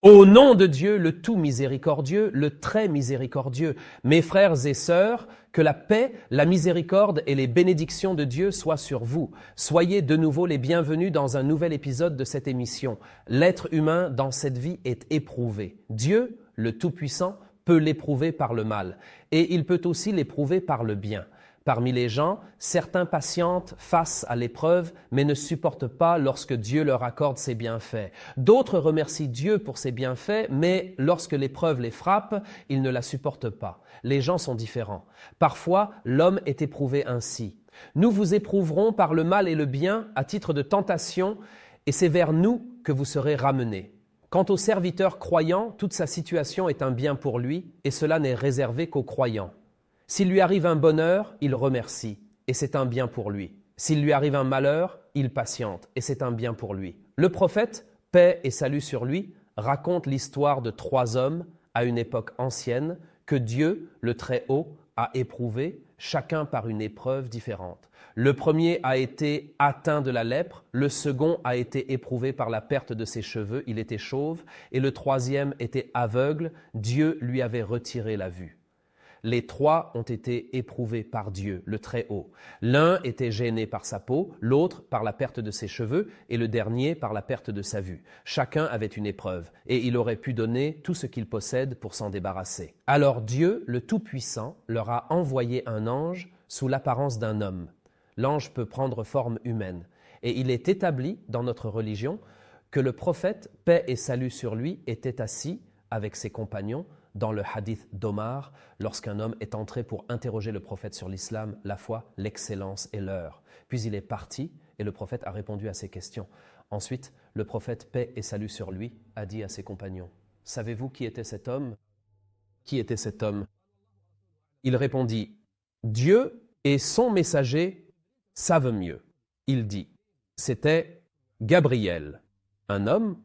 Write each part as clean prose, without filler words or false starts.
Au nom de Dieu, le tout miséricordieux, le très miséricordieux, mes frères et sœurs, que la paix, la miséricorde et les bénédictions de Dieu soient sur vous. Soyez de nouveau les bienvenus dans un nouvel épisode de cette émission. L'être humain dans cette vie est éprouvé. Dieu, le Tout-Puissant, peut l'éprouver par le mal et il peut aussi l'éprouver par le bien. Parmi les gens, certains patientent face à l'épreuve, mais ne supportent pas lorsque Dieu leur accorde ses bienfaits. D'autres remercient Dieu pour ses bienfaits, mais lorsque l'épreuve les frappe, ils ne la supportent pas. Les gens sont différents. Parfois, l'homme est éprouvé ainsi. Nous vous éprouverons par le mal et le bien à titre de tentation, et c'est vers nous que vous serez ramenés. Quant au serviteur croyant, toute sa situation est un bien pour lui, et cela n'est réservé qu'aux croyants. S'il lui arrive un bonheur, il remercie, et c'est un bien pour lui. S'il lui arrive un malheur, il patiente, et c'est un bien pour lui. Le prophète, paix et salut sur lui, raconte l'histoire de 3 hommes à une époque ancienne que Dieu, le Très-Haut, a éprouvés, chacun par une épreuve différente. Le premier a été atteint de la lèpre, le second a été éprouvé par la perte de ses cheveux, il était chauve, et le troisième était aveugle, Dieu lui avait retiré la vue. Les 3 ont été éprouvés par Dieu, le Très-Haut. L'un était gêné par sa peau, l'autre par la perte de ses cheveux et le dernier par la perte de sa vue. Chacun avait une épreuve et il aurait pu donner tout ce qu'il possède pour s'en débarrasser. Alors Dieu, le Tout-Puissant, leur a envoyé un ange sous l'apparence d'un homme. L'ange peut prendre forme humaine et il est établi dans notre religion que le prophète, paix et salut sur lui, était assis avec ses compagnons dans le hadith d'Omar, lorsqu'un homme est entré pour interroger le prophète sur l'islam, la foi, l'excellence et l'heure. Puis il est parti et le prophète a répondu à ses questions. Ensuite, le prophète, paix et salut sur lui, a dit à ses compagnons, « Savez-vous qui était cet homme ?» Qui était cet homme ? Il répondit, « Dieu et son messager savent mieux. » Il dit, « C'était Gabriel. » Un homme ?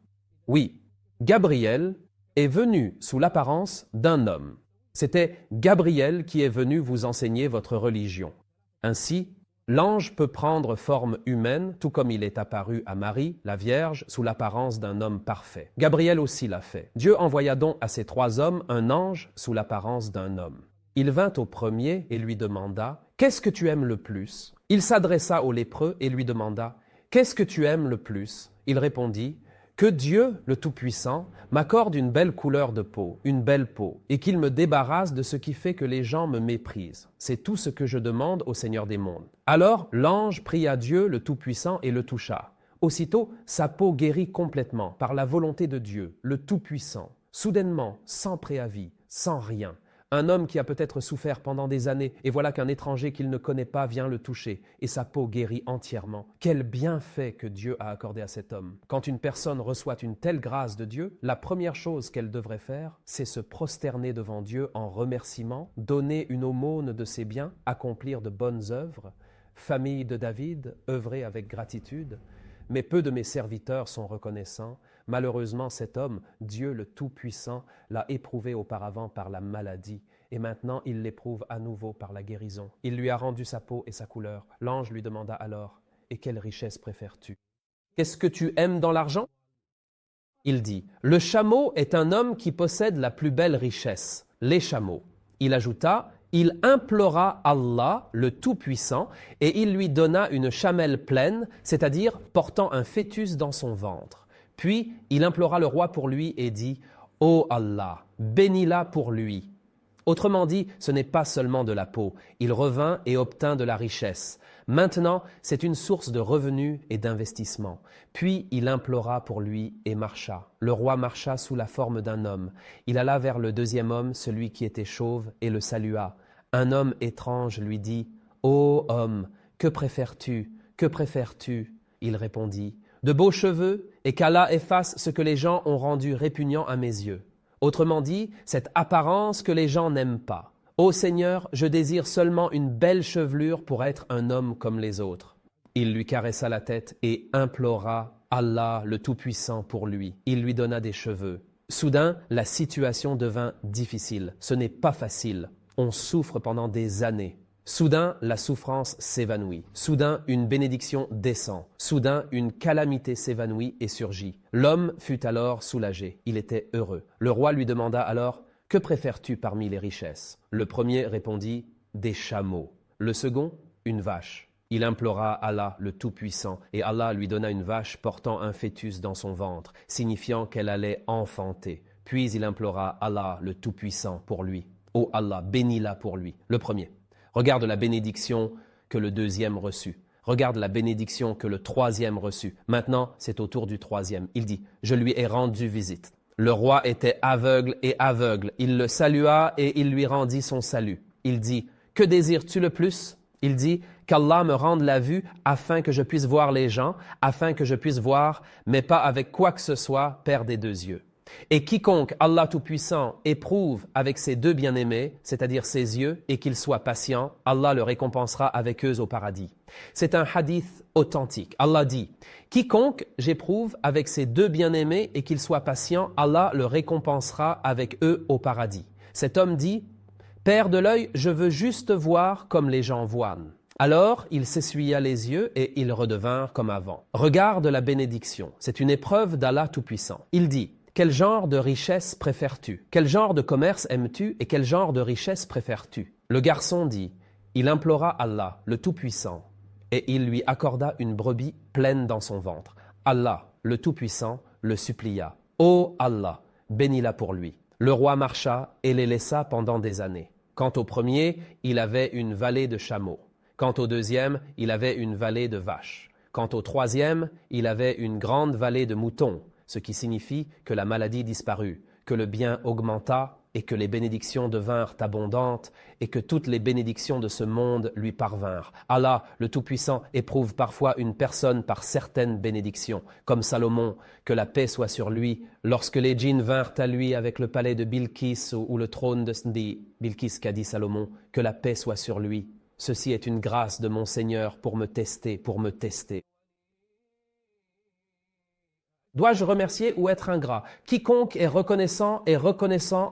Oui, Gabriel est venu sous l'apparence d'un homme. C'était Gabriel qui est venu vous enseigner votre religion. Ainsi, l'ange peut prendre forme humaine, tout comme il est apparu à Marie, la Vierge, sous l'apparence d'un homme parfait. Gabriel aussi l'a fait. Dieu envoya donc à ces 3 hommes un ange sous l'apparence d'un homme. Il vint au premier et lui demanda « Qu'est-ce que tu aimes le plus ?» Il s'adressa au lépreux et lui demanda « Qu'est-ce que tu aimes le plus ?» Il répondit « Que Dieu, le Tout-Puissant, m'accorde une belle couleur de peau, une belle peau, et qu'il me débarrasse de ce qui fait que les gens me méprisent. C'est tout ce que je demande au Seigneur des mondes. » Alors l'ange pria Dieu, le Tout-Puissant, et le toucha. Aussitôt, sa peau guérit complètement, par la volonté de Dieu, le Tout-Puissant. Soudainement, sans préavis, sans rien. Un homme qui a peut-être souffert pendant des années, et voilà qu'un étranger qu'il ne connaît pas vient le toucher, et sa peau guérit entièrement. Quel bienfait que Dieu a accordé à cet homme. Quand une personne reçoit une telle grâce de Dieu, la première chose qu'elle devrait faire, c'est se prosterner devant Dieu en remerciement, donner une aumône de ses biens, accomplir de bonnes œuvres. Famille de David, œuvrer avec gratitude. Mais peu de mes serviteurs sont reconnaissants. Malheureusement, cet homme, Dieu le Tout-Puissant, l'a éprouvé auparavant par la maladie, et maintenant il l'éprouve à nouveau par la guérison. Il lui a rendu sa peau et sa couleur. L'ange lui demanda alors, « Et quelle richesse préfères-tu ? Qu'est-ce que tu aimes dans l'argent ?» Il dit, « Le chameau est un homme qui possède la plus belle richesse, les chameaux. » Il ajouta, « Il implora Allah, le Tout-Puissant, et il lui donna une chamelle pleine, c'est-à-dire portant un fœtus dans son ventre. Puis il implora le roi pour lui et dit, « Ô Allah, bénis-la pour lui. » Autrement dit, ce n'est pas seulement de la peau. Il revint et obtint de la richesse. Maintenant, c'est une source de revenus et d'investissement. Puis il implora pour lui et marcha. Le roi marcha sous la forme d'un homme. Il alla vers le 2e homme, celui qui était chauve, et le salua. Un homme étrange lui dit, « Ô homme, que préfères-tu ? Que préfères-tu » Il répondit, « De beaux cheveux, et qu'Allah efface ce que les gens ont rendu répugnant à mes yeux. Autrement dit, cette apparence que les gens n'aiment pas. Ô Seigneur, je désire seulement une belle chevelure pour être un homme comme les autres. » Il lui caressa la tête et implora Allah le Tout-Puissant pour lui. Il lui donna des cheveux. Soudain, la situation devint difficile. Ce n'est pas facile. On souffre pendant des années. Soudain, la souffrance s'évanouit. Soudain, une bénédiction descend. Soudain, une calamité s'évanouit et surgit. L'homme fut alors soulagé. Il était heureux. Le roi lui demanda alors « Que préfères-tu parmi les richesses ?» Le premier répondit « Des chameaux. » Le second « Une vache. » Il implora Allah le Tout-Puissant, et Allah lui donna une vache portant un fœtus dans son ventre, signifiant qu'elle allait enfanter. Puis il implora Allah le Tout-Puissant pour lui. « Ô Allah, bénis-la pour lui. » Le premier. Regarde la bénédiction que le deuxième reçut. Regarde la bénédiction que le troisième reçut. Maintenant, c'est au tour du troisième. Il dit « Je lui ai rendu visite. » Le roi était aveugle et aveugle. Il le salua et il lui rendit son salut. Il dit « Que désires-tu le plus ?» Il dit « Qu'Allah me rende la vue afin que je puisse voir les gens, afin que je puisse voir, mais pas avec quoi que ce soit, perdre des deux yeux. » Et quiconque Allah Tout-Puissant éprouve avec ses deux bien-aimés, c'est-à-dire ses yeux, et qu'il soit patient, Allah le récompensera avec eux au paradis. C'est un hadith authentique. Allah dit « Quiconque j'éprouve avec ses deux bien-aimés et qu'il soit patient, Allah le récompensera avec eux au paradis. » Cet homme dit « Père de l'œil, je veux juste voir comme les gens voient. » Alors, il s'essuya les yeux et ils redevinrent comme avant. Regarde la bénédiction. C'est une épreuve d'Allah Tout-Puissant. Il dit « Quel genre de richesse préfères-tu? Quel genre de commerce aimes-tu et quel genre de richesse préfères-tu » Le garçon dit « Il implora Allah, le Tout-Puissant, et il lui accorda une brebis pleine dans son ventre. Allah, le Tout-Puissant, le supplia. « Ô Allah, bénis-la pour lui. » Le roi marcha et les laissa pendant des années. Quant au premier, il avait une vallée de chameaux. Quant au deuxième, il avait une vallée de vaches. Quant au troisième, il avait une grande vallée de moutons, ce qui signifie que la maladie disparut, que le bien augmenta et que les bénédictions devinrent abondantes et que toutes les bénédictions de ce monde lui parvinrent. Allah, le Tout-Puissant, éprouve parfois une personne par certaines bénédictions, comme Salomon, que la paix soit sur lui, lorsque les djinns vinrent à lui avec le palais de Bilqis ou le trône de Bilqis qu'a dit Salomon, que la paix soit sur lui. Ceci est une grâce de mon Seigneur pour me tester, Dois-je remercier ou être ingrat? Quiconque est reconnaissant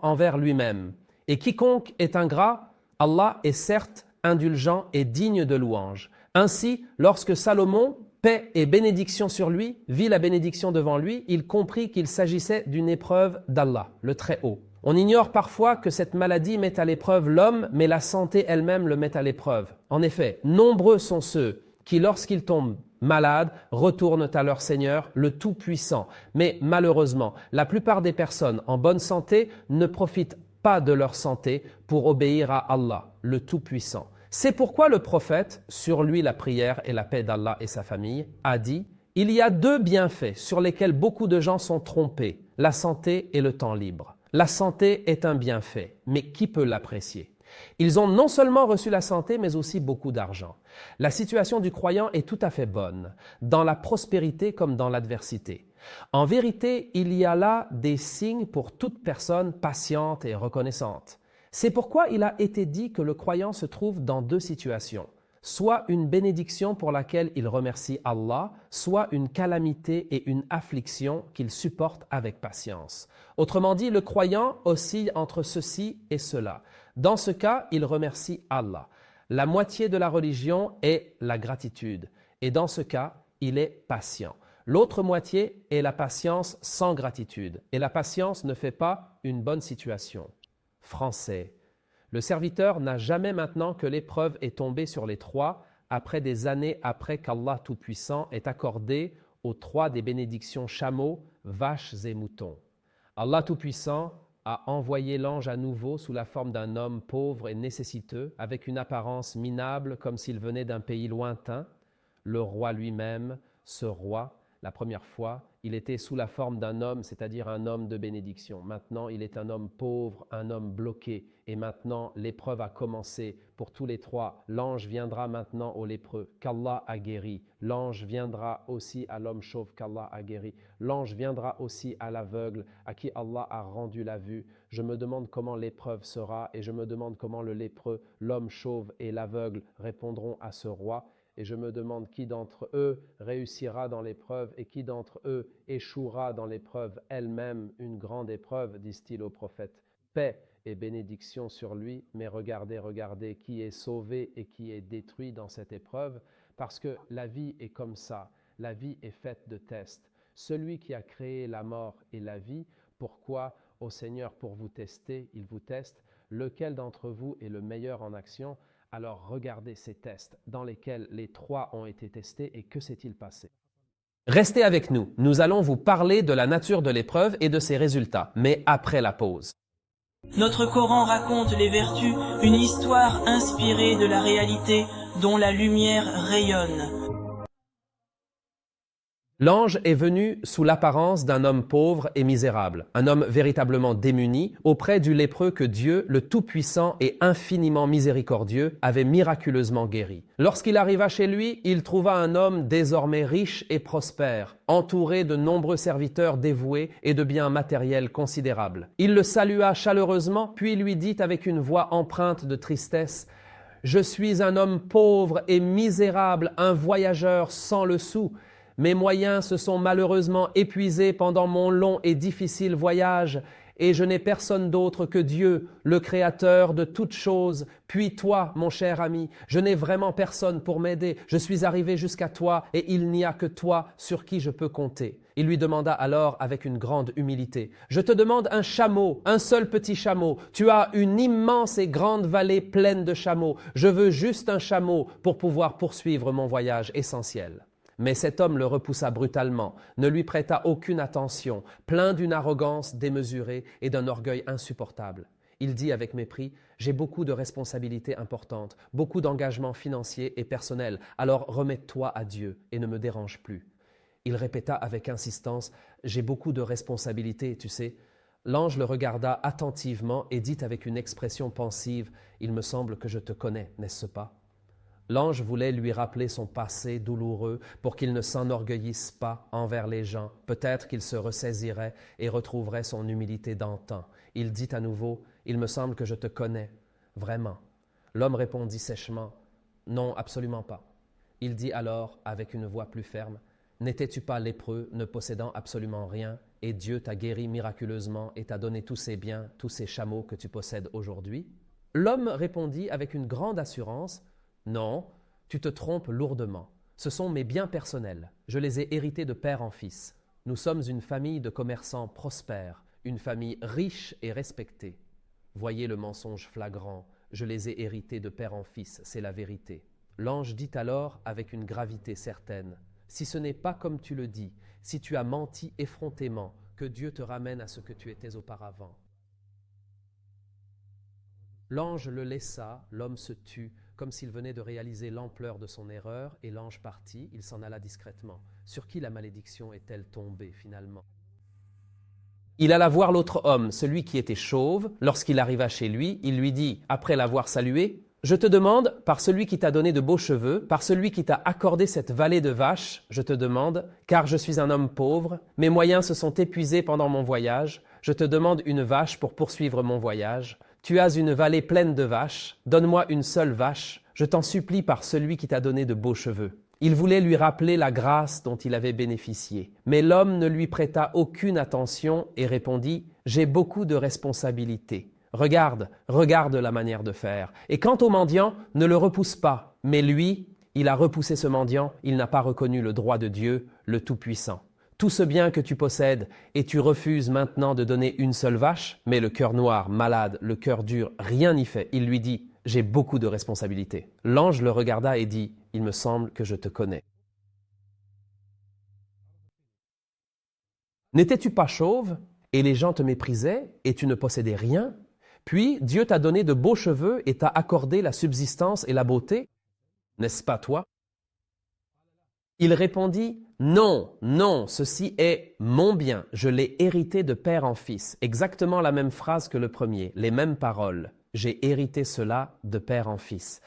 envers lui-même. Et quiconque est ingrat, Allah est certes indulgent et digne de louange. Ainsi, lorsque Salomon, paix et bénédiction sur lui, vit la bénédiction devant lui, il comprit qu'il s'agissait d'une épreuve d'Allah, le Très-Haut. On ignore parfois que cette maladie met à l'épreuve l'homme, mais la santé elle-même le met à l'épreuve. En effet, nombreux sont ceux qui, lorsqu'ils tombent malades, retournent à leur Seigneur, le Tout-Puissant. Mais malheureusement, la plupart des personnes en bonne santé ne profitent pas de leur santé pour obéir à Allah, le Tout-Puissant. C'est pourquoi le prophète, sur lui la prière et la paix d'Allah et sa famille, a dit « Il y a deux bienfaits sur lesquels beaucoup de gens sont trompés, la santé et le temps libre. La santé est un bienfait, mais qui peut l'apprécier ? Ils ont non seulement reçu la santé, mais aussi beaucoup d'argent. La situation du croyant est tout à fait bonne, dans la prospérité comme dans l'adversité. En vérité, il y a là des signes pour toute personne patiente et reconnaissante. C'est pourquoi il a été dit que le croyant se trouve dans deux situations, soit une bénédiction pour laquelle il remercie Allah, soit une calamité et une affliction qu'il supporte avec patience. Autrement dit, le croyant oscille entre ceci et cela. Dans ce cas, il remercie Allah. La moitié de la religion est la gratitude, et dans ce cas, il est patient. L'autre moitié est la patience sans gratitude, et la patience ne fait pas une bonne situation. Français. Le serviteur n'a jamais maintenant que l'épreuve est tombée sur les trois, après des années après qu'Allah Tout-Puissant ait accordé aux trois des bénédictions chameaux, vaches et moutons. Allah Tout-Puissant a envoyé l'ange à nouveau sous la forme d'un homme pauvre et nécessiteux, avec une apparence minable comme s'il venait d'un pays lointain. Le roi lui-même, ce roi, la première fois, il était sous la forme d'un homme, c'est-à-dire un homme de bénédiction. Maintenant, il est un homme pauvre, un homme bloqué. Et maintenant, l'épreuve a commencé pour tous les trois. L'ange viendra maintenant au lépreux, qu'Allah a guéri. L'ange viendra aussi à l'homme chauve qu'Allah a guéri. L'ange viendra aussi à l'aveugle, à qui Allah a rendu la vue. Je me demande comment l'épreuve sera et je me demande comment le lépreux, l'homme chauve et l'aveugle répondront à ce roi. Et je me demande qui d'entre eux réussira dans l'épreuve et qui d'entre eux échouera dans l'épreuve elle-même, une grande épreuve, disent-ils au prophète. paix et bénédiction sur lui, mais regardez, regardez qui est sauvé et qui est détruit dans cette épreuve, parce que la vie est comme ça, la vie est faite de tests. Celui qui a créé la mort et la vie, pourquoi, ô Seigneur, pour vous tester, il vous teste, lequel d'entre vous est le meilleur en action? Alors regardez ces tests dans lesquels les trois ont été testés et que s'est-il passé? Restez avec nous, nous allons vous parler de la nature de l'épreuve et de ses résultats, mais après la pause. Notre Coran raconte les vertus, une histoire inspirée de la réalité dont la lumière rayonne. L'ange est venu sous l'apparence d'un homme pauvre et misérable, un homme véritablement démuni, auprès du lépreux que Dieu, le Tout-Puissant et infiniment miséricordieux, avait miraculeusement guéri. Lorsqu'il arriva chez lui, il trouva un homme désormais riche et prospère, entouré de nombreux serviteurs dévoués et de biens matériels considérables. Il le salua chaleureusement, puis lui dit avec une voix empreinte de tristesse: « Je suis un homme pauvre et misérable, un voyageur sans le sou. Mes moyens se sont malheureusement épuisés pendant mon long et difficile voyage, et je n'ai personne d'autre que Dieu, le Créateur de toutes choses, puis toi, mon cher ami. Je n'ai vraiment personne pour m'aider. Je suis arrivé jusqu'à toi, et il n'y a que toi sur qui je peux compter. » Il lui demanda alors avec une grande humilité: « Je te demande un chameau, un seul petit chameau. Tu as une immense et grande vallée pleine de chameaux. Je veux juste un chameau pour pouvoir poursuivre mon voyage essentiel. » Mais cet homme le repoussa brutalement, ne lui prêta aucune attention, plein d'une arrogance démesurée et d'un orgueil insupportable. Il dit avec mépris: « J'ai beaucoup de responsabilités importantes, beaucoup d'engagements financiers et personnels, alors remets-toi à Dieu et ne me dérange plus. » Il répéta avec insistance: « J'ai beaucoup de responsabilités, tu sais. » L'ange le regarda attentivement et dit avec une expression pensive: « Il me semble que je te connais, n'est-ce pas ?» L'ange voulait lui rappeler son passé douloureux pour qu'il ne s'enorgueillisse pas envers les gens. Peut-être qu'il se ressaisirait et retrouverait son humilité d'antan. Il dit à nouveau: « Il me semble que je te connais, vraiment. » L'homme répondit sèchement: « Non, absolument pas. » Il dit alors avec une voix plus ferme: « N'étais-tu pas lépreux, ne possédant absolument rien, et Dieu t'a guéri miraculeusement et t'a donné tous ces biens, tous ces chameaux que tu possèdes aujourd'hui ?» L'homme répondit avec une grande assurance: « Non, tu te trompes lourdement. Ce sont mes biens personnels. Je les ai hérités de père en fils. Nous sommes une famille de commerçants prospères, une famille riche et respectée. Voyez le mensonge flagrant. Je les ai hérités de père en fils, c'est la vérité. » L'ange dit alors avec une gravité certaine: « Si ce n'est pas comme tu le dis, si tu as menti effrontément, que Dieu te ramène à ce que tu étais auparavant. » L'ange le laissa, l'homme se tut, comme s'il venait de réaliser l'ampleur de son erreur, et l'ange partit, il s'en alla discrètement. Sur qui la malédiction est-elle tombée finalement? Il alla voir l'autre homme, celui qui était chauve. Lorsqu'il arriva chez lui, il lui dit, après l'avoir salué: « Je te demande, par celui qui t'a donné de beaux cheveux, par celui qui t'a accordé cette vallée de vaches, je te demande, car je suis un homme pauvre, mes moyens se sont épuisés pendant mon voyage, je te demande une vache pour poursuivre mon voyage. Tu as une vallée pleine de vaches, donne-moi une seule vache, je t'en supplie par celui qui t'a donné de beaux cheveux. » Il voulait lui rappeler la grâce dont il avait bénéficié. Mais l'homme ne lui prêta aucune attention et répondit: « J'ai beaucoup de responsabilités. Regarde, regarde la manière de faire. Et quant au mendiant, ne le repousse pas. » Mais lui, il a repoussé ce mendiant, il n'a pas reconnu le droit de Dieu, le Tout-Puissant. Tout ce bien que tu possèdes, et tu refuses maintenant de donner une seule vache, mais le cœur noir, malade, le cœur dur, rien n'y fait. Il lui dit: « J'ai beaucoup de responsabilités. » L'ange le regarda et dit: « Il me semble que je te connais. N'étais-tu pas chauve, et les gens te méprisaient, et tu ne possédais rien? Puis Dieu t'a donné de beaux cheveux et t'a accordé la subsistance et la beauté. N'est-ce pas toi? » Il répondit: « Non, non, ceci est mon bien, je l'ai hérité de père en fils. » Exactement la même phrase que le premier, les mêmes paroles. J'ai hérité cela de père en fils.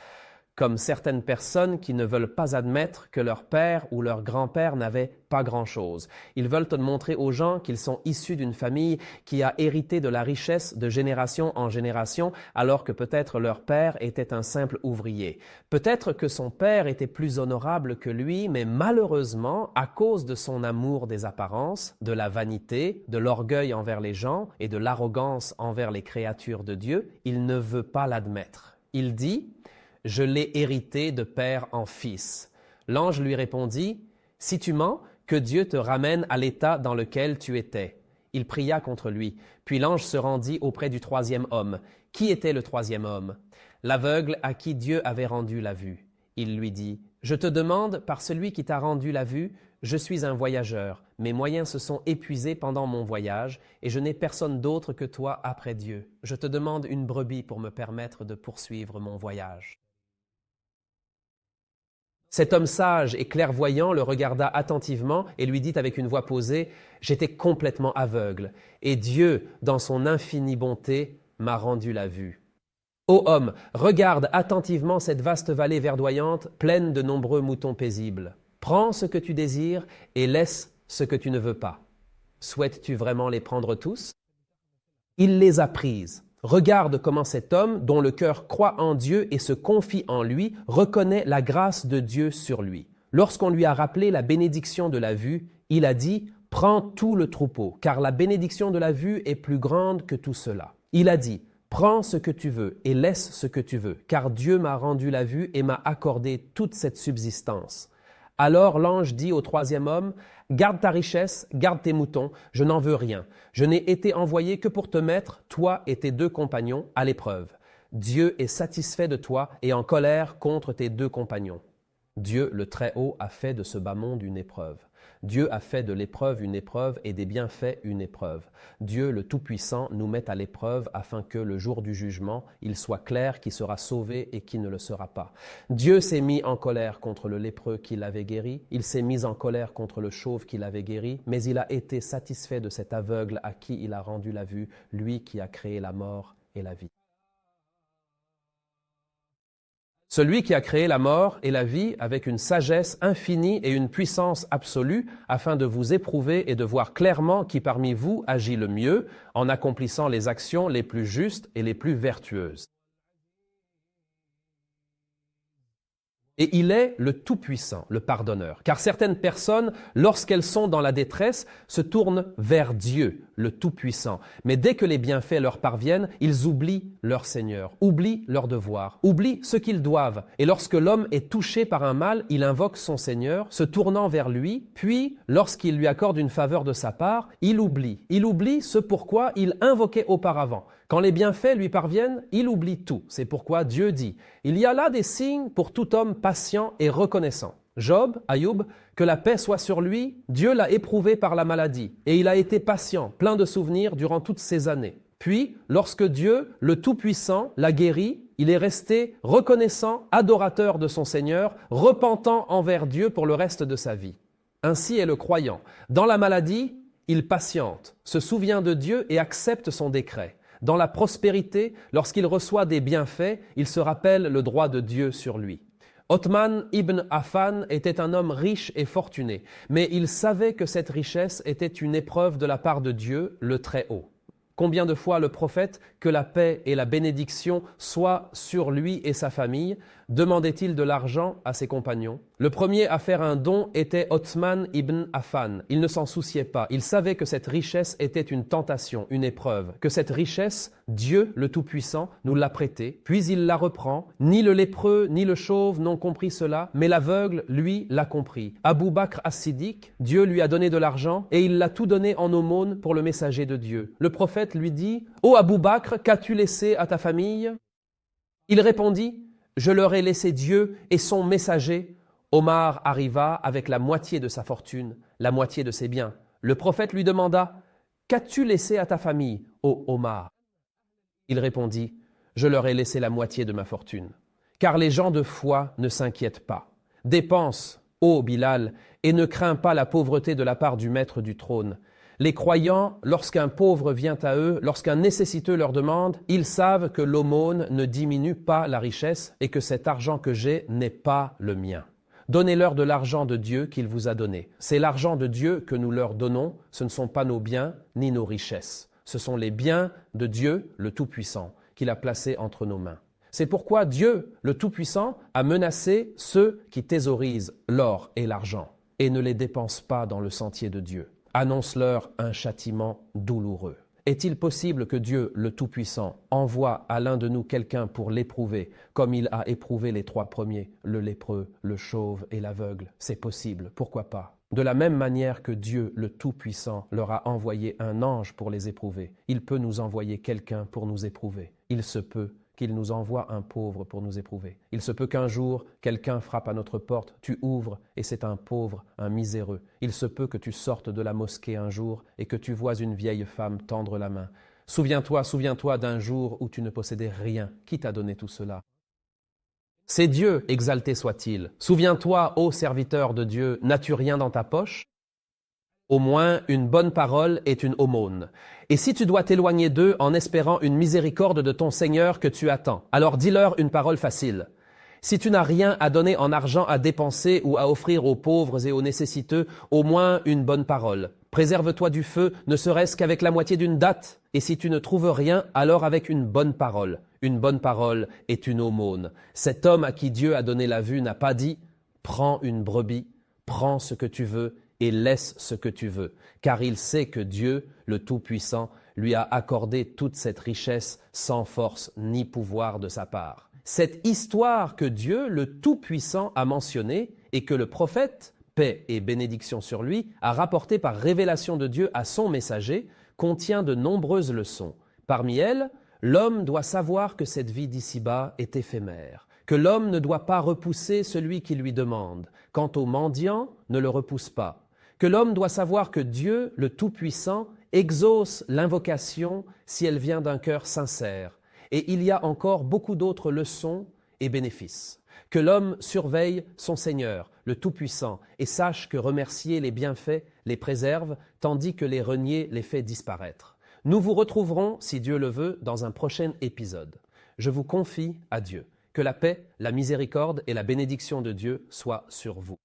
comme certaines personnes qui ne veulent pas admettre que leur père ou leur grand-père n'avait pas grand-chose. Ils veulent montrer aux gens qu'ils sont issus d'une famille qui a hérité de la richesse de génération en génération, alors que peut-être leur père était un simple ouvrier. Peut-être que son père était plus honorable que lui, mais malheureusement, à cause de son amour des apparences, de la vanité, de l'orgueil envers les gens et de l'arrogance envers les créatures de Dieu, il ne veut pas l'admettre. Il dit « Je l'ai hérité de père en fils ». L'ange lui répondit « Si tu mens, que Dieu te ramène à l'état dans lequel tu étais. » Il pria contre lui. Puis l'ange se rendit auprès du troisième homme. Qui était le troisième homme? L'aveugle à qui Dieu avait rendu la vue. Il lui dit « Je te demande, par celui qui t'a rendu la vue, je suis un voyageur. Mes moyens se sont épuisés pendant mon voyage et je n'ai personne d'autre que toi après Dieu. Je te demande une brebis pour me permettre de poursuivre mon voyage. » Cet homme sage et clairvoyant le regarda attentivement et lui dit avec une voix posée « J'étais complètement aveugle et Dieu, dans son infinie bonté, m'a rendu la vue. » Ô homme, regarde attentivement cette vaste vallée verdoyante, pleine de nombreux moutons paisibles. Prends ce que tu désires et laisse ce que tu ne veux pas. Souhaites-tu vraiment les prendre tous? Il les a prises. Regarde comment cet homme, dont le cœur croit en Dieu et se confie en lui, reconnaît la grâce de Dieu sur lui. Lorsqu'on lui a rappelé la bénédiction de la vue, il a dit « Prends tout le troupeau, car la bénédiction de la vue est plus grande que tout cela. » Il a dit « Prends ce que tu veux et laisse ce que tu veux, car Dieu m'a rendu la vue et m'a accordé toute cette subsistance. » Alors l'ange dit au troisième homme « Garde ta richesse, garde tes moutons, je n'en veux rien. Je n'ai été envoyé que pour te mettre, toi et tes deux compagnons, à l'épreuve. Dieu est satisfait de toi et en colère contre tes deux compagnons. » Dieu, le Très-Haut, a fait de ce bas monde une épreuve. Dieu a fait de l'épreuve une épreuve et des bienfaits une épreuve. Dieu, le Tout-Puissant, nous met à l'épreuve afin que, le jour du jugement, il soit clair qui sera sauvé et qui ne le sera pas. Dieu s'est mis en colère contre le lépreux qui l'avait guéri, il s'est mis en colère contre le chauve qui l'avait guéri, mais il a été satisfait de cet aveugle à qui il a rendu la vue, lui qui a créé la mort et la vie. Celui qui a créé la mort et la vie avec une sagesse infinie et une puissance absolue, afin de vous éprouver et de voir clairement qui parmi vous agit le mieux en accomplissant les actions les plus justes et les plus vertueuses. Et il est le Tout-Puissant, le pardonneur. Car certaines personnes, lorsqu'elles sont dans la détresse, se tournent vers Dieu, le Tout-Puissant. Mais dès que les bienfaits leur parviennent, ils oublient leur Seigneur, oublient leur devoir, oublient ce qu'ils doivent. Et lorsque l'homme est touché par un mal, il invoque son Seigneur, se tournant vers lui, puis, lorsqu'il lui accorde une faveur de sa part, il oublie. Il oublie ce pourquoi il invoquait auparavant. Quand les bienfaits lui parviennent, il oublie tout. C'est pourquoi Dieu dit « Il y a là des signes pour tout homme patient et reconnaissant. » Job, Ayoub, que la paix soit sur lui, Dieu l'a éprouvé par la maladie et il a été patient, plein de souvenirs durant toutes ces années. Puis, lorsque Dieu, le Tout-Puissant, l'a guéri, il est resté reconnaissant, adorateur de son Seigneur, repentant envers Dieu pour le reste de sa vie. Ainsi est le croyant. Dans la maladie, il patiente, se souvient de Dieu et accepte son décret. Dans la prospérité, lorsqu'il reçoit des bienfaits, il se rappelle le droit de Dieu sur lui. Othman ibn Affan était un homme riche et fortuné, mais il savait que cette richesse était une épreuve de la part de Dieu, le Très-Haut. Combien de fois le prophète, que la paix et la bénédiction soient sur lui et sa famille, demandait-il de l'argent à ses compagnons? Le premier à faire un don était Othman ibn Affan. Il ne s'en souciait pas. Il savait que cette richesse était une tentation, une épreuve, que cette richesse, Dieu, le Tout-Puissant, nous l'a prêtée, puis il la reprend. Ni le lépreux, ni le chauve n'ont compris cela, mais l'aveugle, lui, l'a compris. Abu Bakr as-Siddiq, Dieu lui a donné de l'argent et il l'a tout donné en aumône pour le messager de Dieu. Le prophète lui dit « Ô Abu Bakr, qu'as-tu laissé à ta famille ?» Il répondit « Je leur ai laissé Dieu et son messager. » Omar arriva avec la moitié de sa fortune, la moitié de ses biens. Le prophète lui demanda « Qu'as-tu laissé à ta famille, ô Omar ?» Il répondit « Je leur ai laissé la moitié de ma fortune. » Car les gens de foi ne s'inquiètent pas. Dépense, ô Bilal, et ne crains pas la pauvreté de la part du maître du trône. Les croyants, lorsqu'un pauvre vient à eux, lorsqu'un nécessiteux leur demande, ils savent que l'aumône ne diminue pas la richesse et que cet argent que j'ai n'est pas le mien. Donnez-leur de l'argent de Dieu qu'il vous a donné. C'est l'argent de Dieu que nous leur donnons, ce ne sont pas nos biens ni nos richesses. Ce sont les biens de Dieu, le Tout-Puissant, qu'il a placés entre nos mains. C'est pourquoi Dieu, le Tout-Puissant, a menacé ceux qui thésaurisent l'or et l'argent et ne les dépensent pas dans le sentier de Dieu. Annonce-leur un châtiment douloureux. Est-il possible que Dieu, le Tout-Puissant, envoie à l'un de nous quelqu'un pour l'éprouver, comme il a éprouvé les 3 premiers, le lépreux, le chauve et l'aveugle? C'est possible, pourquoi pas? De la même manière que Dieu, le Tout-Puissant, leur a envoyé un ange pour les éprouver, il peut nous envoyer quelqu'un pour nous éprouver. Il se peut qu'il nous envoie un pauvre pour nous éprouver. Il se peut qu'un jour, quelqu'un frappe à notre porte, tu ouvres et c'est un pauvre, un miséreux. Il se peut que tu sortes de la mosquée un jour et que tu vois une vieille femme tendre la main. Souviens-toi d'un jour où tu ne possédais rien. Qui t'a donné tout cela? C'est Dieu, exalté soit-il. Souviens-toi, ô serviteur de Dieu, n'as-tu rien dans ta poche? Au moins, une bonne parole est une aumône. Et si tu dois t'éloigner d'eux en espérant une miséricorde de ton Seigneur que tu attends, alors dis-leur une parole facile. Si tu n'as rien à donner en argent à dépenser ou à offrir aux pauvres et aux nécessiteux, au moins une bonne parole. Préserve-toi du feu, ne serait-ce qu'avec la moitié d'une date. Et si tu ne trouves rien, alors avec une bonne parole. Une bonne parole est une aumône. Cet homme à qui Dieu a donné la vue n'a pas dit « Prends une brebis, prends ce que tu veux » et laisse ce que tu veux, car il sait que Dieu, le Tout-Puissant, lui a accordé toute cette richesse sans force ni pouvoir de sa part. Cette histoire que Dieu, le Tout-Puissant, a mentionnée et que le prophète, paix et bénédiction sur lui, a rapportée par révélation de Dieu à son messager, contient de nombreuses leçons. Parmi elles, l'homme doit savoir que cette vie d'ici-bas est éphémère, que l'homme ne doit pas repousser celui qui lui demande. Quant au mendiant, ne le repousse pas. Que l'homme doit savoir que Dieu, le Tout-Puissant, exauce l'invocation si elle vient d'un cœur sincère. Et il y a encore beaucoup d'autres leçons et bénéfices. Que l'homme surveille son Seigneur, le Tout-Puissant, et sache que remercier les bienfaits les préserve, tandis que les renier les fait disparaître. Nous vous retrouverons, si Dieu le veut, dans un prochain épisode. Je vous confie à Dieu. Que la paix, la miséricorde et la bénédiction de Dieu soient sur vous.